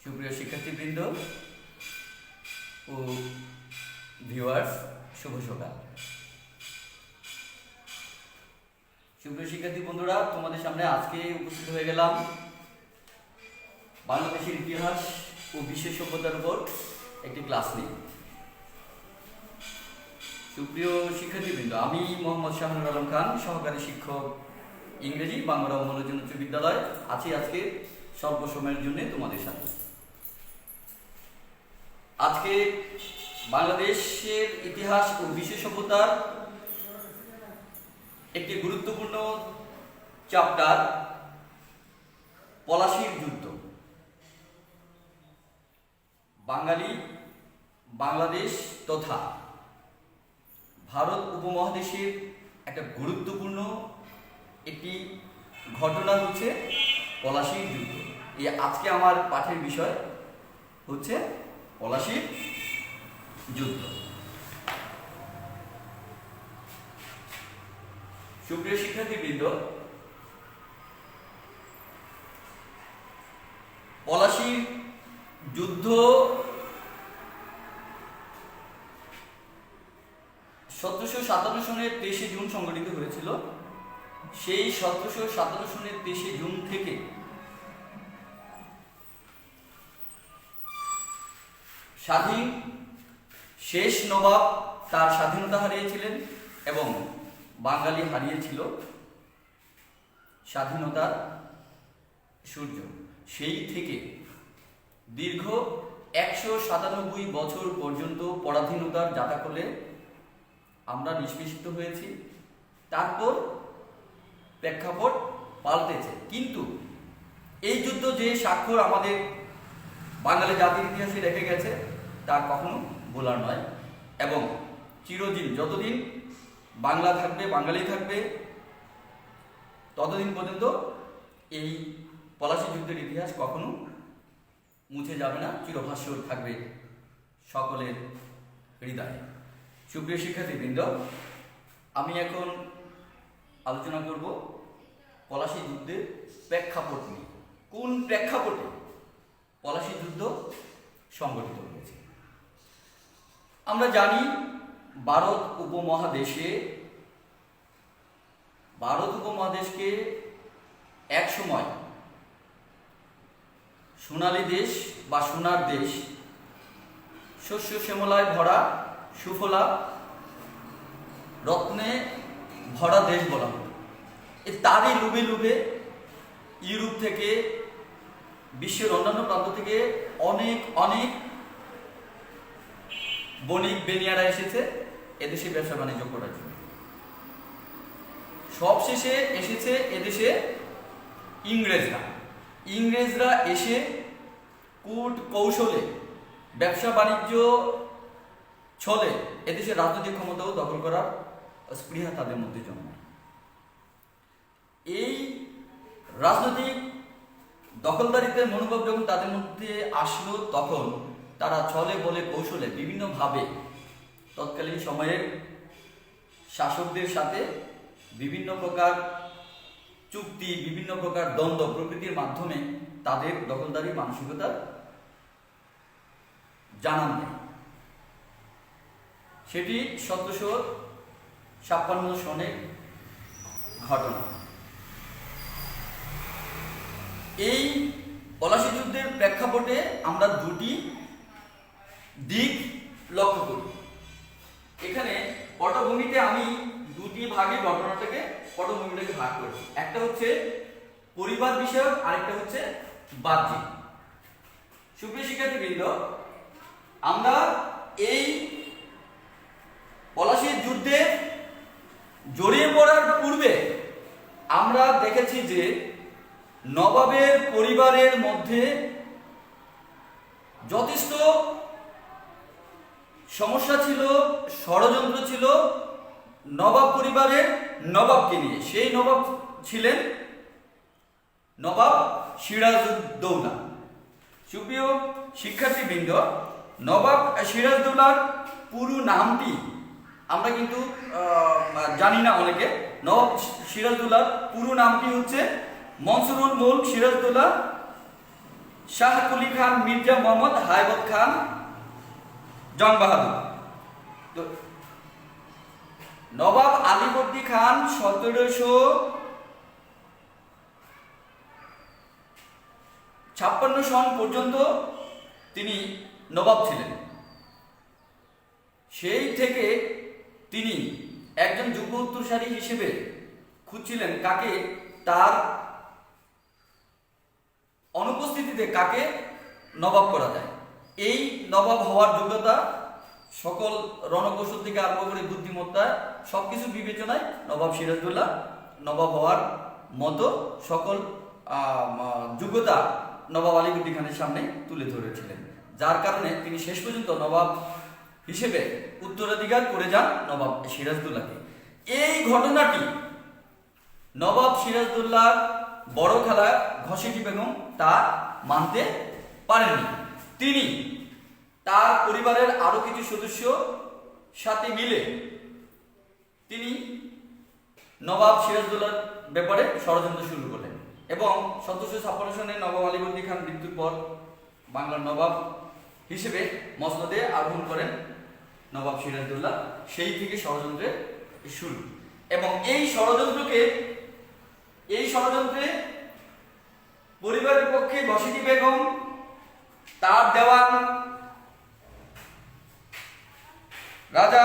সুপ্রিয় শিক্ষার্থীবৃন্দ ও ভিউয়ার্স, শুভ সকাল। সুপ্রিয় শিক্ষার্থী বন্ধুরা, তোমাদের সামনে আজকে উপস্থিত হয়ে গেলাম বাংলাদেশের ইতিহাস ও বিশ্ব সভ্যতার উপর একটি ক্লাস নিয়ে। সুপ্রিয় শিক্ষার্থীবৃন্দ, আমি মোহাম্মদ শাহনুর আলম খান, সহকারী শিক্ষক, ইংরেজি, বাংলা ও মনোরঞ্জন উচ্চ বিদ্যালয়, আছি আজকে স্বল্প সময়ের জন্য তোমাদের সাথে। আজকে বাংলাদেশের ইতিহাস ও বিশ্ব সভ্যতার একটি গুরুত্বপূর্ণ চ্যাপ্টার পলাশীর যুদ্ধ। বাংলাদেশ তথা ভারত উপমহাদেশের একটা গুরুত্বপূর্ণ একটি ঘটনা হচ্ছে পলাশীর যুদ্ধ। এই আজকে আমার পাঠের বিষয় হচ্ছে পলাশীর যুদ্ধ। সুপ্রিয় শিক্ষার্থীবৃন্দ, পলাশীর যুদ্ধ 1757 সনের 23শে জুন সংঘটিত হয়েছিল। সেই 1757 সনের 23শে জুন থেকে স্বাধীন শেষ নবাব তার স্বাধীনতা হারিয়েছিলেন এবং বাঙালি হারিয়েছিল স্বাধীনতার সূর্য। সেই থেকে দীর্ঘ 197 বছর পর্যন্ত পরাধীনতার জাতাকলে আমরা নিষ্পেষিত হয়েছি। তারপর প্রেক্ষাপট পাল্টেছে, কিন্তু এই যুদ্ধ যে স্বাক্ষর আমাদের বাঙালি জাতির ইতিহাসে রেখে গেছে তা কখনো ভোলার নয় এবং চিরদিন, যতদিন বাংলা থাকবে, বাঙালি থাকবে, ততদিন পর্যন্ত এই পলাশী যুদ্ধের ইতিহাস কখনো মুছে যাবে না, চিরভাস্বর থাকবে সকলের হৃদয়ে। সুপ্রিয় শিক্ষার্থীবৃন্দ, আমি এখন আলোচনা করব পলাশী যুদ্ধের প্রেক্ষাপট নিয়ে। কোন প্রেক্ষাপটে পলাশী যুদ্ধ সংগঠিত হয়েছে? আমরা জানি ভারত উপমহাদেশকে এক সময় সোনালী দেশ বা সোনার দেশ, শস্য শ্যামলায় ভরা, সুফলা রত্নে ভরা দেশ বলা হতো। তারই লুভে লুভে ইউরোপ থেকে, বিশ্বের অন্যান্য প্রান্ত থেকে অনেক অনেক বণিক বেনিয়ারা এসেছে এদেশে ব্যবসা বাণিজ্য করার জন্য। সবশেষে এসেছে এদেশে ইংরেজরা এসে কূট কৌশলে, ব্যবসা বাণিজ্য ছলে এদেশের রাজনৈতিক ক্ষমতাও দখল করার স্পৃহা তাদের মধ্যে জন্মায়। এই রাজনৈতিক দখলদারিত্বের মনোভাব যখন তাদের মধ্যে আসলো, তখন তারা ছলে বলে কৌশলে বিভিন্নভাবে তৎকালীন সময়ের শাসকদের সাথে বিভিন্ন প্রকার চুক্তি, বিভিন্ন প্রকার দ্বন্দ্ব প্রকৃতির মাধ্যমে তাদের দখলদারি মানসিকতা জানান দেয়। সেটি 1756 সনের ঘটনা। এই পলাশী যুদ্ধের প্রেক্ষাপটে আমরা দুটি দিক লক্ষ্য করি। এখানে পটভূমিতে আমি দুটি ভাগে ঘটনাটাকে, পটভূমিটাকে ভাগ করেছি। একটা হচ্ছে পরিবার বিষয়ক, আরেকটা হচ্ছে বাহ্যিক। সুপ্রিয় শিক্ষার্থীবৃন্দ, আমরা এই পলাশীর যুদ্ধে জড়িয়ে পড়ার পূর্বে আমরা দেখেছি যে নবাবের পরিবারের মধ্যে যথেষ্ট সমস্যা ছিল, ষড়যন্ত্র ছিল নবাব পরিবারের নবাবকে নিয়ে। সেই নবাব ছিলেন নবাব সিরাজউদ্দৌলা। সুপ্রিয় শিক্ষার্থীবৃন্দ, নবাব সিরাজউদ্দৌলার পুরো নামটি আমরা কিন্তু জানি না অনেকে। নবাব সিরাজউদ্দৌলার পুরো নামটি হচ্ছে মনসুরুল মুলক সিরাজউদ্দৌলা শাহ কুলি খান, মির্জা মোহাম্মদ হায়বত খান, জং বাহাদুর। তো নবাব আলীবর্দী খান 1756 সন পর্যন্ত তিনি নবাব ছিলেন। সেই থেকে তিনি একজন যোগ্য উত্তরসূরি হিসেবে খুঁজছিলেন কাকে, তার অনুপস্থিতিতে কাকে নবাব করা যায়। এই নবাব হওয়ার যোগ্যতা সকল রণকৌশল থেকে আরম্ভ করে বুদ্ধিমত্তা সবকিছু বিবেচনায় নবাব সিরাজউদ্দৌলা নবাব হওয়ার মতো সকল যোগ্যতা নবাব আলীবর্দী খানের সামনে তুলে ধরেছিলেন, যার কারণে তিনি শেষ পর্যন্ত নবাব হিসেবে উত্তরাধিকার করে যান নবাব সিরাজউদ্দৌলাকে। এই ঘটনাটি নবাব সিরাজউদ্দৌলার বড় খালা ঘসেটি বেগম তা মানতে পারেননি। তিনি তার পরিবারের আরো কিছু সদস্য সাথে মিলে তিনি নবাব সিরাজউদ্দৌলার ব্যাপারে ষড়যন্ত্র শুরু করলেন এবং 1756 সনে নবাব আলীবর্দী খান মৃত্যুর পর বাংলার নবাব হিসেবে মসনদে আরোহণ করেন নবাব সিরাজউদ্দৌলা। সেই থেকে ষড়যন্ত্রের শুরু এবং এই ষড়যন্ত্রে পরিবারের পক্ষে ঘসেটি বেগম, তার দেওয়ান রাজা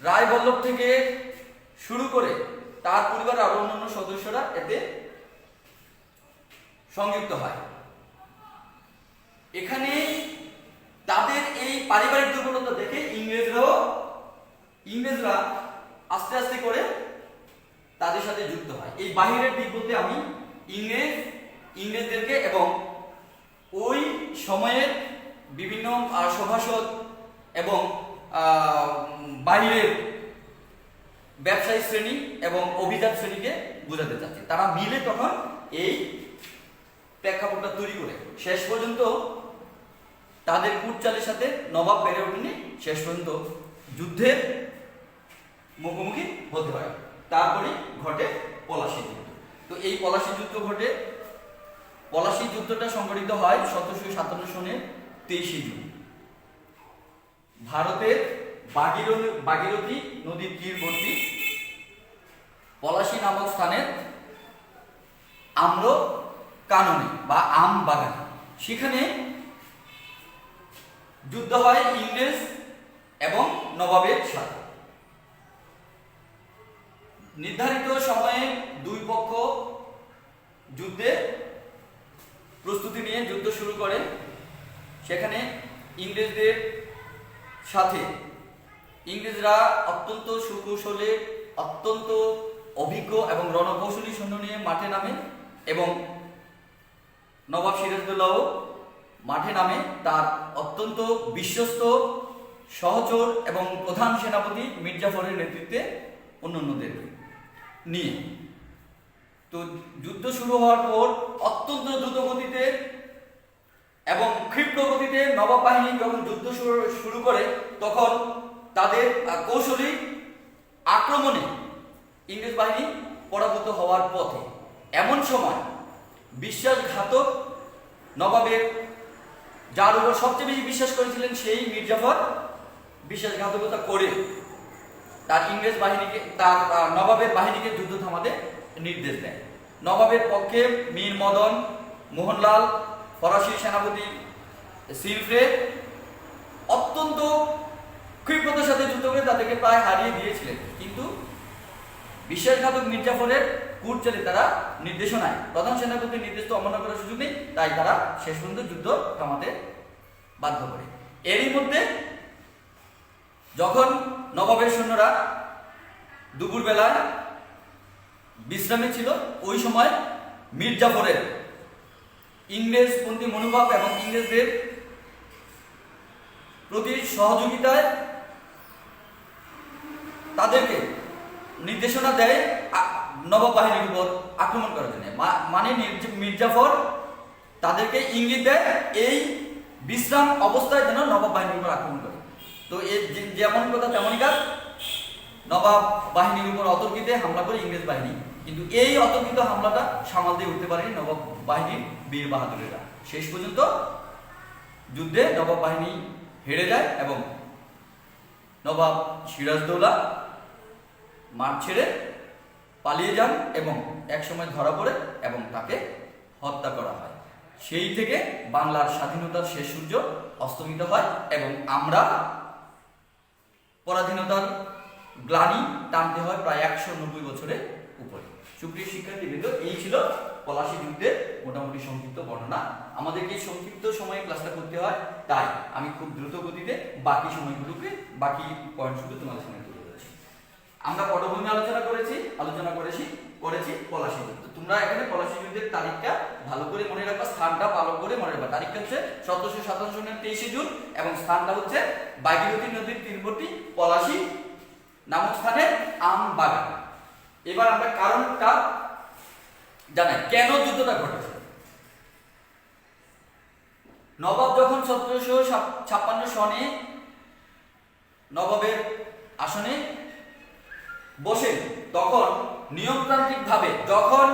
রায়বল্লভ থেকে শুরু করে তার পরিবারের আরো অন্যান্য সদস্যরা এতে সংযুক্ত হয়। এখানে তাদের এই পারিবারিক দুর্বলতা দেখে ইংরেজরা আস্তে আস্তে করে তাদের সাথে যুক্ত হয়। এই বাহিরের দিক বলতে আমি ইংরেজদেরকে এবং ওই সময়ের বিভিন্ন সভাসদ এবং বাইরের ব্যবসায়ী শ্রেণী এবং অভিজাত শ্রেণীকে বোঝাতে চাচ্ছে। তারা মিলে তখন এই প্রেক্ষাপটটা তৈরি করে শেষ পর্যন্ত তাদের কূটচালের সাথে নবাব পেরে ওঠেনি, শেষ পর্যন্ত যুদ্ধের মুখোমুখি হতে হয়। তারপরে ঘটে পলাশী যুদ্ধ। তো এই পলাশী যুদ্ধটা সংঘটিত হয় 1757 সনের 23 জুন ভারতের ভাগীরথী নদীর তীরবর্তী পলাশী নামক স্থানের আম্র কাননে বা আম বাগানে। সেখানে যুদ্ধ হয় ইংরেজ এবং নবাবের সাথে। নির্ধারিত সময়ে দুই পক্ষ যুদ্ধে প্রস্তুতি নিয়ে যুদ্ধ শুরু করে। সেখানে ইংরেজদের সাথে ইংরেজরা অত্যন্ত সুকৌশলে, অত্যন্ত অভিজ্ঞ এবং রণকৌশলী সৈন্য নিয়ে মাঠে নামে এবং নবাব সিরাজউদ্দৌলাও মাঠে নামে তার অত্যন্ত বিশ্বস্ত সহচর এবং প্রধান সেনাপতি মীর জাফরের নেতৃত্বে অন্যান্যদের নিয়ে। তো যুদ্ধ শুরু হওয়ার পর অত্যন্ত দ্রুত গতিতে এবং ক্ষিপ্র গতিতে নবাব বাহিনী যখন যুদ্ধ শুরু করে তখন তাদের কৌশলী আক্রমণে ইংরেজ বাহিনী পরাভূত হওয়ার পথে। এমন সময় বিশ্বাসঘাতক নবাবের, যার উপর সবচেয়ে বেশি বিশ্বাস করেছিলেন সেই মীর জাফর, বিশ্বাসঘাতকতা করে নবাবের বাহিনীকে যুদ্ধ থামাতে নির্দেশ দেয়। নবাবের পক্ষে মীর মদন মোহনলাল, ফরাসি সেনাপতি সিলফ্রে অত্যন্ত ক্ষিপ্রতার সাথে যুদ্ধ করে তাদেরকে প্রায় হারিয়ে দিয়েছিলেন, কিন্তু বিশ্বাসঘাতক মীর জাফরের কূটচালে তারা নির্দেশনায় প্রধান সেনাপতির নির্দেশ তো অমান্য করার সুযোগ নেই, তাই তারা শেষ পর্যন্ত যুদ্ধ থামাতে বাধ্য করে। এরই মধ্যে যখন নবাবের সৈন্যরা দুপুরবেলায় বিশ্রামে ছিল, ওই সময় মীর জাফরের ইংরেজপন্থী মনোভাব এবং ইংরেজদের প্রতি সহযোগিতায় তাদেরকে নির্দেশনা দেয় নবাব বাহিনীর উপর আক্রমণ করার জন্য। মানে মীর জাফর তাদেরকে ইঙ্গিত দেয় এই বিশ্রাম অবস্থায় যেন নবাব বাহিনীর উপর আক্রমণ করে। তো যেমন কথা তেমনই কাজ, নবাব বাহিনীর উপর অতর্কিতে হামলা করে ইংরেজ বাহিনী কিন্তু এই অতর্কিত হামলাটা সামাল দিয়ে উঠতে পারেনি নবাব বাহিনীর বীর বাহাদুরেরা। শেষ পর্যন্ত যুদ্ধে নবাব বাহিনী হেরে যায় এবং নবাব সিরাজদৌল্লা মাঠ ছেড়ে পালিয়ে যান এবং একসময় ধরা পড়ে এবং তাকে হত্যা করা হয়। সেই থেকে বাংলার স্বাধীনতার শেষ সূর্য অস্তমিত হয় এবং আমরা পরাধীনতার গ্লানি টানতে হয় প্রায় 190 বছরের উপরে। সুপ্রিয় শিক্ষার্থীবৃন্দ, এই ছিল পলাশী যুদ্ধের মোটামুটি সংক্ষিপ্ত বর্ণনা। আমাদেরকে সংক্ষিপ্ত সময়ে ক্লাসটা করতে হয়, তাই আমি খুব দ্রুত গতিতে বাকি সময়গুলোকে বাকি পয়েন্টগুলো তোমাদের সামনে তুলে ধরেছি। আমরা পটভূমি আলোচনা করেছি পলাশী যুদ্ধ। তোমরা এখানে পলাশী যুদ্ধের তারিখটা ভালো করে মনে রাখবা, স্থানটা ভালো করে মনে রাখবা। তারিখটা হচ্ছে 1757 সনের 23 জুন এবং স্থানটা হচ্ছে ভাগীরথী নদীর তীরবর্তী পলাশী নামক স্থানে আম বাগান। এবার আমরা কারণটা জানাই, কেন যুদ্ধটা ঘটেছে। নবাব যখন 1756 সনে নবাবের আসনে বসেন, তখন নিয়মতান্ত্রিক ভাবে যখন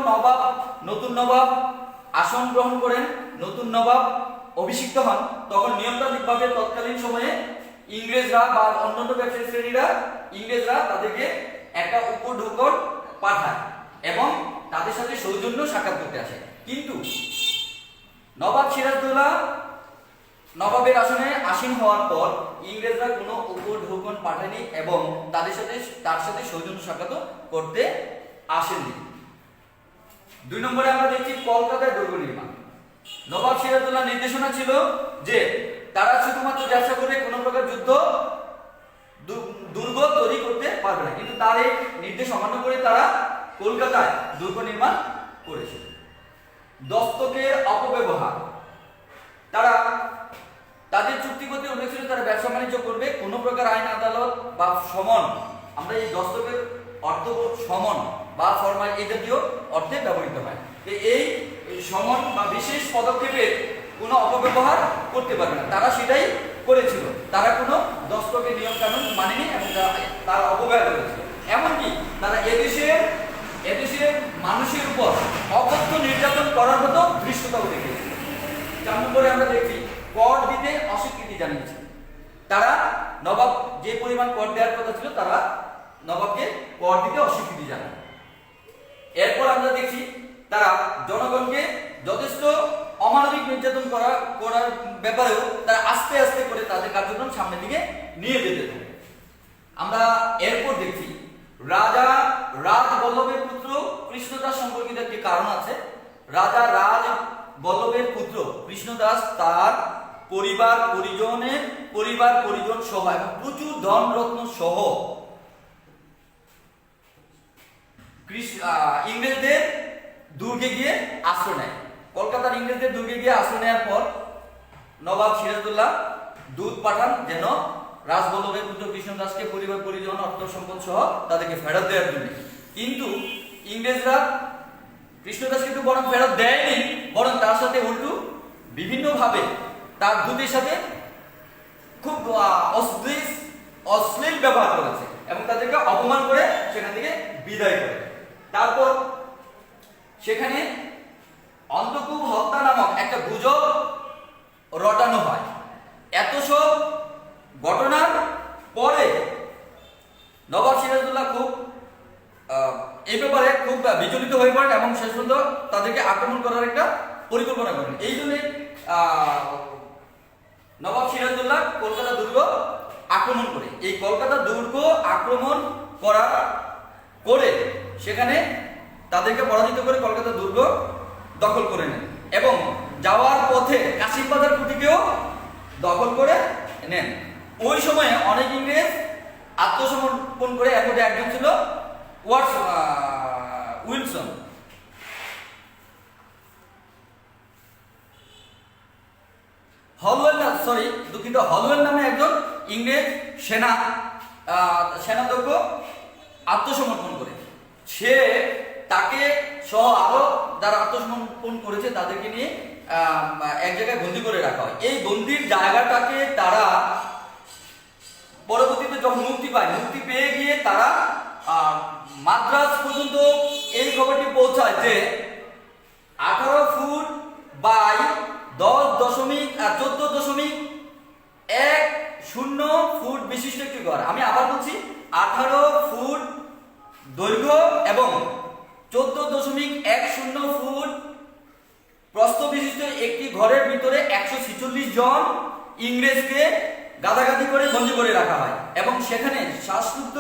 নতুন নবাব আসন গ্রহণ করেন, নতুন নবাব অভিষিক্ত হন, তখন নিয়মতান্ত্রিক ভাবে তৎকালীন সময়ে ইংরেজরা বা অন্যান্য ব্যবসায়ী শ্রেণীরা ইংরেজরা তাদেরকে একটা উপঢৌকন পাঠায় এবং তাদের সাথে সৌজন্য সাক্ষাৎ করতে আসে। কিন্তু নবাব সিরাজদৌল্লা নবাবের আসনে আসীন হওয়ার পর ইংরেজরা কোনো উপঢৌকন পাঠায়নি এবং তার সাথে সৌজন্য সাক্ষাৎ করতে আসেননি। 2 নম্বরে আমরা দেখছি কলকাতায় দুর্গ নির্মাণ। নবাব সিরাজদৌল্লার নির্দেশনা ছিল যে তারা শুধুমাত্র ব্যবসা করে কোনো প্রকার দুর্গ তৈরি করতে পারবে না, কিন্তু তার এই নির্দেশ অমান্য করে তারা কলকাতায় দুর্গ নির্মাণ করেছে। দস্তকের অপব্যবহার, তারা তাদের চুক্তিপত্রে উল্লেখ ছিল তারা ব্যবসা বাণিজ্য করবে, কোনো প্রকার আইন আদালত বা সমন, আমরা এই দস্তকের অর্থ সমন বা ফরমাল এই জাতীয় অর্থে ব্যবহৃত হয়। এই সমন বা বিশেষ পদক্ষেপের কোনো অপব্যবহার করতে পারবে না, তারা সেটাই করেছিল। তারা কোনো দস্তকের নিয়ম কানুন মানেনি এবং তারা অপব্যয় করেছিল। এমনকি তারা এদেশের মানুষের উপর অকথ্য নির্যাতন করার মতো ধৃষ্টতাও দেখেছিল। 4 নম্বরে আমরা দেখি কর দিতে অস্বীকৃতি জানিয়েছে। তারা নবাব যে পরিমাণ কর দেওয়ার কথা ছিল তারা নবাবকে কর দিতে অস্বীকৃতি জানায়। এরপর আমরা দেখি তারা জনগণকে যথেষ্ট অমানবিক নির্যাতন করার ব্যাপারেও তারা আস্তে আস্তে করে তাদের কার্যক্রম সামনের দিকে নিয়ে যেতে থাকে। আমরা এরপর দেখি রাজা রাজবল্লভের পুত্র কৃষ্ণদাস সম্পর্কিত একটি কারণ আছে। রাজা রাজবল্লভের পুত্র কৃষ্ণদাস তার পরিবার পরিজন সহ এবং প্রচুর ধন রত্ন সহ ইংরেজদের দুর্গে গিয়ে আশ্রয় নেয়। কলকাতার ইংরেজদের দুর্গে গিয়ে আশ্রয় নেওয়ার পর নবাব সিরাজদৌল্লা দূত পাঠান যেন রাজবল্লভের পুত্র কৃষ্ণদাসকে পরিবার পরিজন অর্থ সম্পদ সহ তাদেরকে ফেরত দেওয়ার জন্য। কিন্তু ইংরেজরা কৃষ্ণদাসকে তো বরং ফেরত দেয়নি, বরং তার সাথে উল্টো বিভিন্নভাবে তার দূতের সাথে খুব অশ্লীল ব্যবহার করেছে এবং তাদেরকে অপমান করে সেখান থেকে বিদায় করে। তারপর সেখানে অন্ধকূপ হত্যা নামক একটা গুজব রটানো হয়। এত সব ঘটনার পরে নবাব সিরাজদৌল্লা খুব এই ব্যাপারে খুব বিচলিত হয়ে পড়েন এবং শেষ পর্যন্ত তাদেরকে আক্রমণ করার একটা পরিকল্পনা করেন। এই জন্য নবাব সিরাজদৌল্লা কলকাতা দুর্গ আক্রমণ করে। এই কলকাতা দুর্গ আক্রমণ করে সেখানে তাদেরকে পরাজিত করে কলকাতা দুর্গ দখল করে নেন এবং যাওয়ার পথে কাশিম বাজার কুটিকেও দখল করে নেন। ওই সময়ে অনেক ইংরেজ আত্মসমর্পণ করে, এর মধ্যে একজন ছিল উইলসন। হলওয়েল নামে একজন ইংরেজ সেনাধ্যক্ষ আত্মসমর্পণ করে। তাকে সহ আরো যারা আত্মসমর্পণ করেছে তাদেরকে নিয়ে এক জায়গায় বন্দী করে রাখা হয়। এই বন্দির জায়গাটাকে তারা পরবর্তীতে যখন মুক্তি পেয়ে গিয়ে তারা মাদ্রাজ পর্যন্ত এই খবরটি পৌঁছায় যে 18 ফুট বাই 14.10 ফুট বিশিষ্ট একটি ঘর। আমি আবার বলছি, 18 ফুট দৈর্ঘ্য এবং 14.10 ফুট প্রস্থ বিশিষ্ট একটি ঘরের ভিতরে 146 জন ইংরেজকে গাদাগাদি করে বন্দী করে রাখা হয় এবং সেখানে শ্বাসরুদ্ধ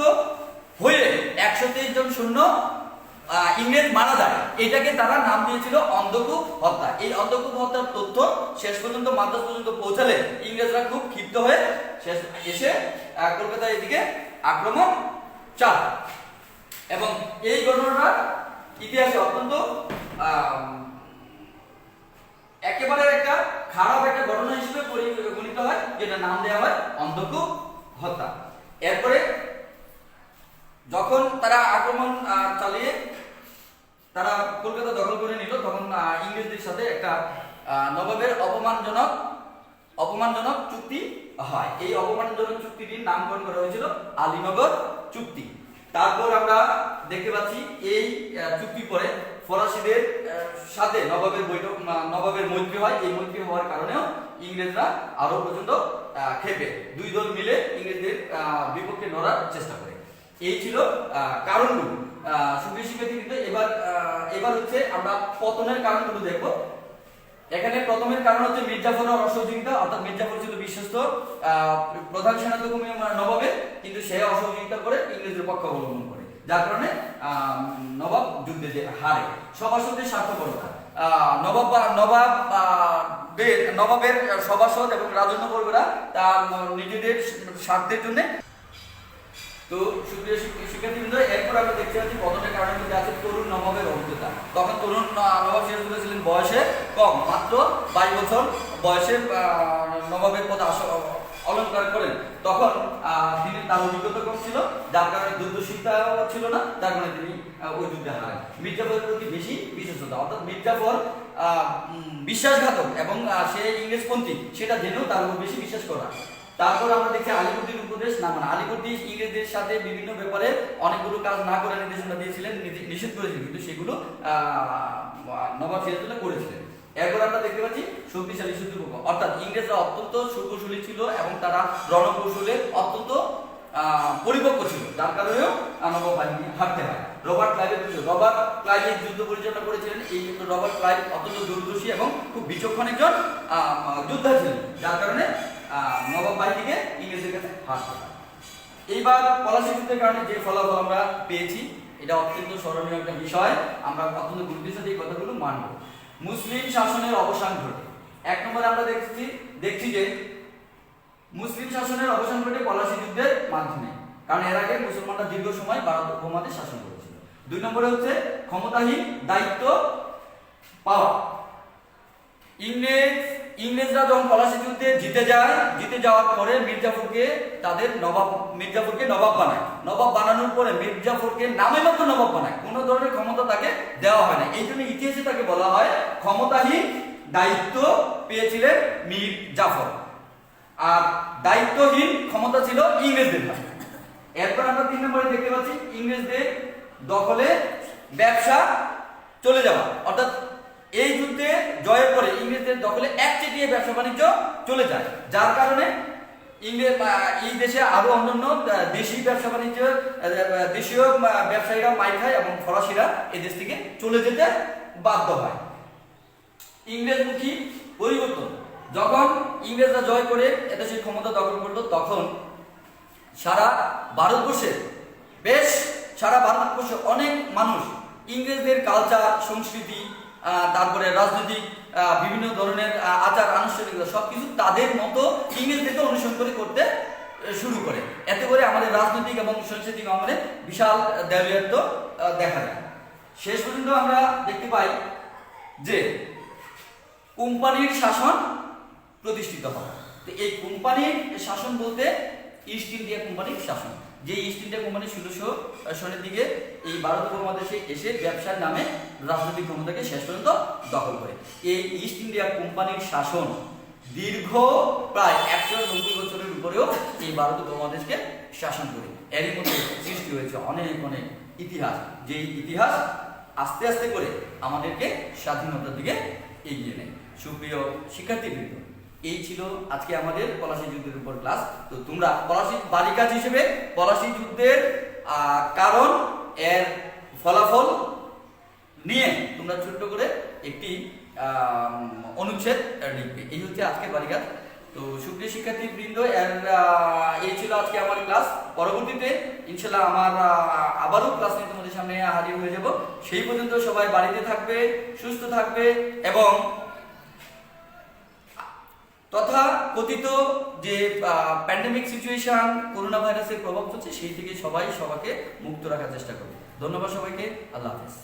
হয়ে 123 জন সৈন্য ইংরেজ মারা যায়। এটাকে তারা নাম দিয়েছিল অন্ধকূপ হত্যা। এই অন্ধকূপ হত্যার তথ্য শেষ পর্যন্ত মাদ্রাজ পর্যন্ত পৌঁছালে ইংরেজরা খুব ক্ষিপ্ত হয়ে এসে কলকাতার এদিকে আক্রমণ চায় এবং এই ঘটনাটা ইতিহাসে অত্যন্ত একেবারে একটা খারাপ একটা ঘটনা হিসেবে পরিগণিত হয়, যেটা নাম দেওয়া হয় অন্ধকূপ হত্যা। এরপরে যখন তারা আক্রমণ চালিয়ে তারা কলকাতা দখল করে নিল, তখন ইংরেজদের সাথে একটা নবাবের অপমানজনক চুক্তি হয়। এই অপমানজনক চুক্তিটির নামকরণ করা হয়েছিল আলীনগর চুক্তি। তারপর আমরা দেখতে পাচ্ছি এই চুক্তি পরে ফরাসিদের সাথে নবাবের মৈত্রী হয়। এই মৈত্রী হওয়ার কারণেও ইংরেজরা আরো পর্যন্ত ক্ষেপে দুই দল মিলে ইংরেজদের বিপক্ষে লড়ার চেষ্টা করে। এই ছিল কারণগুলো। সুপ্রিয় শিক্ষার্থী, কিন্তু এবার হচ্ছে আমরা পতনের কারণগুলো দেখব। এখানে প্রথমের কারণ হচ্ছে মির্জাফরের অসহযোগিতা, অর্থাৎ মির্জাফর ছিল বিশ্বস্ত প্রধান সেনাধ্যক্ষ নবাবের, কিন্তু সে অসহযোগিতা করে ইংরেজদের পক্ষ অবলম্বন করে, যার কারণে নবাব যুদ্ধে হারে। সভাসদের স্বার্থপরতা, নবাবের সভাসদ এবং রাজন্যবর্গরা তার নিজেদের স্বার্থের জন্য। তো সুপ্রিয় শিক্ষার্থীবৃন্দ, এরপর আমরা দেখতে পাচ্ছি পতনের কারণের মধ্যে আছে তরুণ নবাবের অভিজ্ঞতা। তখন তরুণ নবাব সিরাজউদ্দৌলা ছিলেন বয়সে কম, মাত্র 22 বছর বয়সে নবাবের পদে অলঙ্কার করেন। তখন তিনি তার অভিজ্ঞতা কম ছিল, যার কারণে যুদ্ধশিক্ষা ছিল না, যার কারণে তিনি ওই যুদ্ধে হারেন। মির্জাফরের প্রতি বেশি বিশ্বস্ততা, অর্থাৎ মির্জাফর বিশ্বাসঘাতক এবং সে ইংরেজপন্থী, সেটা জেনেও তার উপর বেশি বিশ্বাস করা। তারপর আমরা দেখছি আলীবর্দীর উপদেশ না মানা। আলীবর্দী ইংরেজদের সাথে বিভিন্ন ব্যাপারে অনেকগুলো কাজ না করে নির্দেশনা দিয়েছিলেন, নিষেধ করেছিলেন, কিন্তু সেগুলো নবাব সিরাজউদ্দৌলা করেছিলেন। এরপর আমরা দেখতে পাচ্ছি শক্তিশালী শত্রুপক্ষ, অর্থাৎ ইংরেজরা অত্যন্ত সুকৌশলী ছিল এবং তারা রণকৌশলে অত্যন্ত পরিপক্ক ছিল, যার কারণেও নবাব বাহিনী হারতে হয়। রবার্ট ক্লাইভ যুদ্ধ পরিচালনা করেছিলেন। এই রবার্ট ক্লাইভ অত্যন্ত দূরদর্শী এবং খুব বিচক্ষণ একজন যোদ্ধা ছিলেন, যার কারণে নবাব বাহিনীকে ইংরেজদের কাছে হারতে হয়। এইবার পলাশী যুদ্ধের কারণে যে ফলাফল আমরা পেয়েছি, এটা অত্যন্ত স্মরণীয় একটা বিষয়। আমরা অত্যন্ত গুরুত্বের সাথে এই কথাগুলো মানব। মুসলিম শাসনের অবসান ঘটে। 1 নম্বরে আমরা দেখছি যে মুসলিম শাসনের অবসান ঘটে পলাশী যুদ্ধের মাধ্যমে, কারণ এর আগে মুসলমানরা দীর্ঘ সময় ভারত উপমহাদেশ শাসন করেছিল। 2 নম্বরে হচ্ছে ক্ষমতাহীন দায়িত্ব পাওয়া। ইংরেজরা যখন পলাশী যুদ্ধে জিতে যাওয়ার পরে মির্জাফরকে নবাব বানায়। নবাব বানানোর পরে মির্জাফরকে নামে মাত্র নবাব বানায়, কোনো ধরনের ক্ষমতা তাকে দেওয়া হয় না। এই জন্য ইতিহাসে তাকে বলা হয় ক্ষমতাহীন দায়িত্ব পেয়েছিলেন মীর জাফর, আর দায়িত্বহীন ক্ষমতা ছিল ইংরেজদের হাতে। এরপর আমরা 3 নম্বরে দেখতে পাচ্ছি ইংরেজদের দখলে ব্যবসা চলে যাওয়া, অর্থাৎ এই যুদ্ধে জয়ের পরে ইংরেজদের দখলে একচেটিয়া ব্যবসা বাণিজ্য চলে যায়, যার কারণে এই দেশে আরো অন্যান্য দেশীয় ব্যবসায়ীরা মাইর খায় এবং ফরাসিরা এই দেশ থেকে চলে যেতে বাধ্য হয়। ইংরেজমুখী পরিবর্তন, যখন ইংরেজরা জয় করে এদেশের ক্ষমতা দখল করলো, তখন সারা ভারতবর্ষে অনেক মানুষ ইংরেজদের কালচার, সংস্কৃতি, তারপরে রাজনৈতিক বিভিন্ন ধরনের আচার আনুষ্ঠানিকতা সবকিছু তাদের মতো ইংরেজদেরকে অনুসরণ করতে শুরু করে। এতে করে আমাদের রাজনৈতিক এবং সাংস্কৃতিক আমলে বিশাল দেউলিয়াত্ব দেখা যায়। শেষ পর্যন্ত আমরা দেখতে পাই যে কোম্পানির শাসন প্রতিষ্ঠিত হয়। তো এই কোম্পানির শাসন বলতে ইস্ট ইন্ডিয়া কোম্পানির শাসন, যে ইস্ট ইন্ডিয়া কোম্পানি 1600 সনের দিকে এই ভারত উপমহাদেশে এসে ব্যবসার নামে রাজনৈতিক ক্ষমতাকে শেষ পর্যন্ত দখল করে। এই ইস্ট ইন্ডিয়া কোম্পানির শাসন দীর্ঘ প্রায় 190 বছরের উপরেও এই ভারত উপমহাদেশকে শাসন করে। এরই মধ্যে সৃষ্টি হয়েছে অনেক ইতিহাস, যে ইতিহাস আস্তে আস্তে করে আমাদেরকে স্বাধীনতার দিকে এগিয়ে নেয়। সুপ্রিয় শিক্ষার্থীবৃন্দ, এই ছিল আজকে আমাদের পলাশী যুদ্ধের উপর ক্লাস। তো তোমরা পলাশী বাড়ি কাজ হিসেবে পলাশী যুদ্ধের কারণ, এর ফলাফল নিয়ে তোমরা ছোট্ট করে একটি অনুচ্ছেদ লিখবে। এই হচ্ছে আজকের বাড়ি কাজ। তো সুপ্রিয় শিক্ষার্থীবৃন্দ, এই ছিল আজকে আমার ক্লাস। পরবর্তীতে ইনশাল্লাহ আমার আবারও ক্লাস নিয়ে তোমাদের সামনে হাজির হয়ে যাব। সেই পর্যন্ত সবাই বাড়িতে থাকবে, সুস্থ থাকবে এবং তথা কথিত যে প্যান্ডেমিক সিচুয়েশন, করোনা ভাইরাসের প্রভাব চলছে, সেই থেকে সবাই সবাইকে মুক্ত রাখার চেষ্টা করবে। ধন্যবাদ সবাইকে। আল্লাহ হাফেজ।